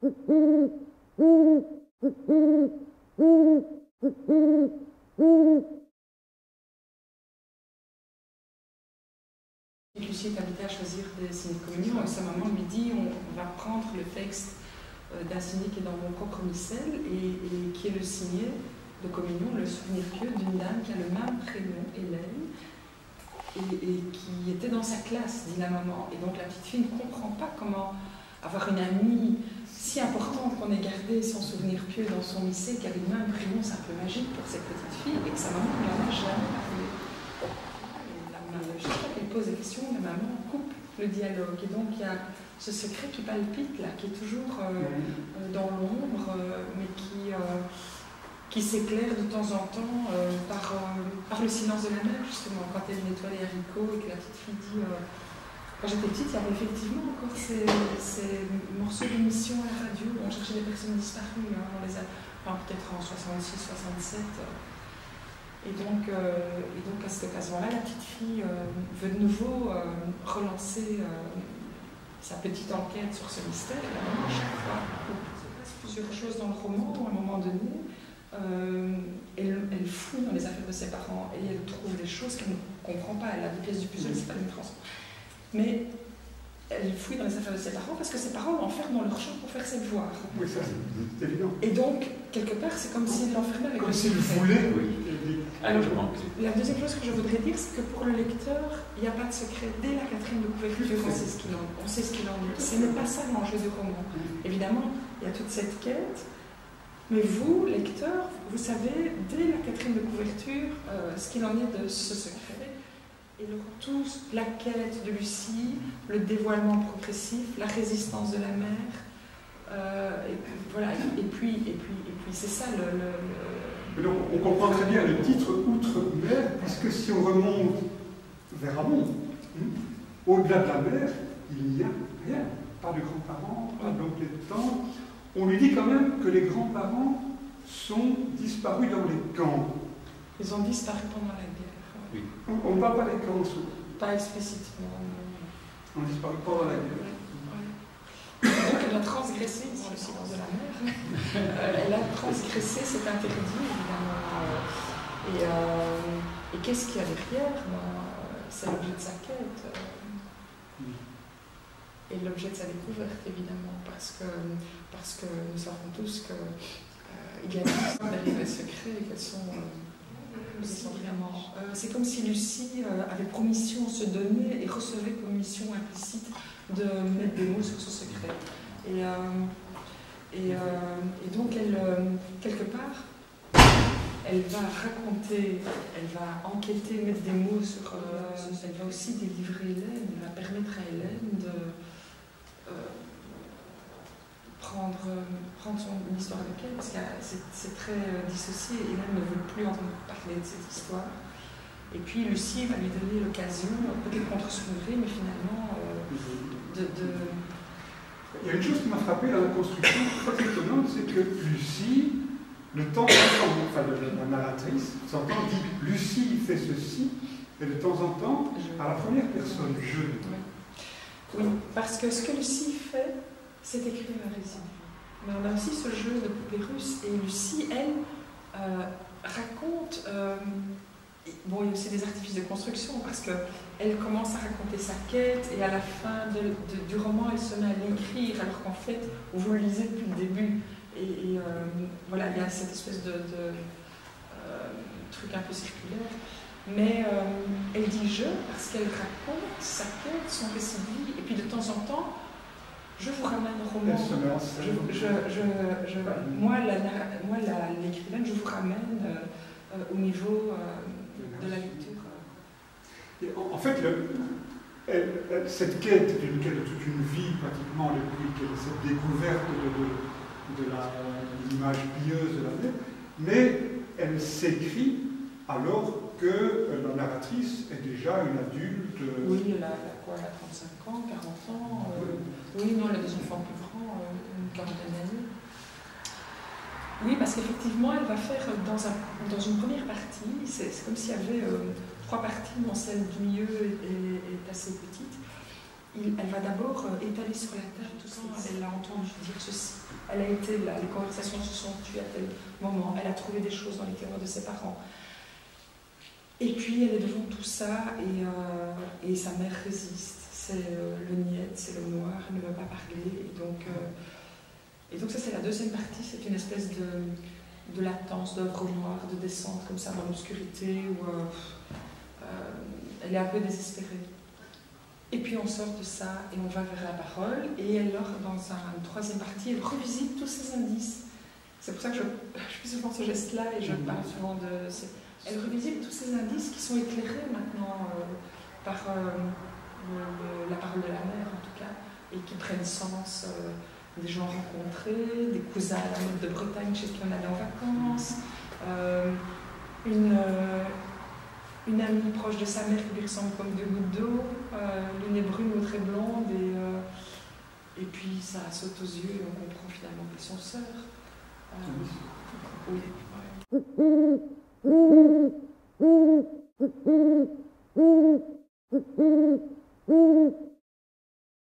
Lucie est invitée à choisir des signes de communion et sa maman lui dit on va prendre le texte d'un signet qui est dans mon propre missel et qui est le signet de communion, le souvenir pieux d'une dame qui a le même prénom, Hélène, et qui était dans sa classe, dit la maman. Et donc la petite fille ne comprend pas comment avoir une amie si importante qu'on ait gardé son souvenir pieux dans son lycée, qui avait le même prénom, c'est un peu magique pour cette petite fille, et que sa maman ne lui en a jamais parlé. Chaque fois qu'elle pose des questions, la maman coupe le dialogue. Et donc il y a ce secret qui palpite là, qui est toujours dans l'ombre, mais qui s'éclaire de temps en temps par le silence de la mère, justement, quand elle nettoie les haricots et que la petite fille dit quand j'étais petite, il y avait effectivement encore ces morceaux d'émissions à la radio où on cherchait des personnes disparues, peut-être en 66, 67. Et donc à cette occasion-là, la petite fille veut de nouveau relancer sa petite enquête sur ce mystère. Et à chaque fois, il se passe plusieurs choses dans le roman, à un moment donné. Elle fouille dans les affaires de ses parents et elle trouve des choses qu'elle ne comprend pas. Elle a des pièces du puzzle, c'est pas une France. Mais elle fouille dans les affaires de ses parents parce que ses parents l'enferment dans leur chambre pour faire ses devoirs. Oui, ça c'est évident. Et donc, quelque part, c'est comme s'il l'enfermait avec comme s'il voulait, oui. Alors, la deuxième chose que je voudrais dire, c'est que pour le lecteur, il n'y a pas de secret. Dès la quatrième de couverture, on sait ce qu'il en est. Ce n'est pas ça l'enjeu du roman. Évidemment, il y a toute cette quête. Mais vous, lecteur, vous savez, dès la quatrième de couverture, ce qu'il en est de ce secret. Et le retour, la quête de Lucie, le dévoilement progressif, la résistance de la mère, et puis c'est ça Donc, on comprend très bien le titre Outre-mer, puisque si on remonte vers Amont, au-delà de la mer, il n'y a rien. Pas de grands-parents, pas d'oncle et de tantes. On lui dit quand même que les grands-parents sont disparus dans les camps. Ils ont disparu pendant la guerre. Oui. On ne parle pas des camps. Pas explicitement. On a disparu pendant la guerre. Ouais. Donc elle a transgressé dans le silence de la mer. Elle a transgressé cet interdit, évidemment. Et qu'est-ce qu'il y a derrière? C'est l'objet de sa quête. Et l'objet de sa découverte, évidemment, parce que nous savons tous qu'il y a des histoires derrière les secrets, qu'elles sont vraiment... c'est comme si Lucie avait pour mission se donner et recevait comme mission implicite de mettre des mots sur ce secret. Et donc, quelque part, elle va raconter, elle va enquêter, mettre des mots sur... elle va aussi délivrer Hélène, elle va permettre à Hélène de... prendre son histoire de quête, parce que c'est très dissocié, et Hélène ne veut plus entendre parler de cette histoire. Et puis Lucie va lui donner l'occasion, peut-être contre son gré, mais finalement, Il y a une chose qui m'a frappé dans la construction très étonnante, c'est que Lucie, le temps enfin la narratrice, s'entend dit Lucie fait ceci, et de temps en temps, à la première personne, je. Oui, parce que ce que Lucie fait, c'est écrire un récit. Mais on a aussi ce jeu de poupée russe, et Lucie, elle, raconte... bon, il y a aussi des artifices de construction, parce qu'elle commence à raconter sa quête, et à la fin du roman, elle se met à l'écrire, alors qu'en fait, vous le lisez depuis le début. Et voilà, il y a cette espèce de truc un peu circulaire. Mais elle dit « je » parce qu'elle raconte sa quête, son récit de vie, et puis de temps en temps, je vous ramène au roman. Moi, l'écrivaine, je vous ramène au niveau de la lecture. Et en fait, cette quête est une quête de toute une vie, pratiquement, depuis cette découverte de l'image pieuse de la mer, mais elle s'écrit alors que la narratrice est déjà une adulte. Oui, elle a quoi, elle a 35 ans, 40 ans. Oui, non, elle a des enfants plus grands, une quarantaine d'années. Oui, parce qu'effectivement, elle va faire dans une première partie, c'est comme s'il y avait 3 parties, dont celle du milieu est assez petite. Elle va d'abord étaler sur la table tout ça. Elle a entendu dire ceci. elle a été là, les conversations se sont tues à tel moment, elle a trouvé des choses dans les tiroirs de ses parents. Et puis elle est devant tout ça et sa mère résiste. C'est le niet, c'est le noir, elle ne veut pas parler. Et donc ça c'est la deuxième partie, c'est une espèce de latence, d'œuvre noire, de descente comme ça dans l'obscurité où elle est un peu désespérée. Et puis on sort de ça et on va vers la parole et alors dans une troisième partie elle revisite tous ces indices. C'est pour ça que je fais souvent ce geste-là et je parle souvent de... Elle revisite tous ces indices qui sont éclairés maintenant par la parole de la mère en tout cas et qui prennent sens des gens rencontrés, des cousins à la mode de Bretagne chez qui on allait en vacances, une amie proche de sa mère qui lui ressemble comme deux gouttes d'eau, l'une est brune, l'autre est blonde, et puis ça saute aux yeux et on comprend finalement qu'elles sont sœurs. Oui.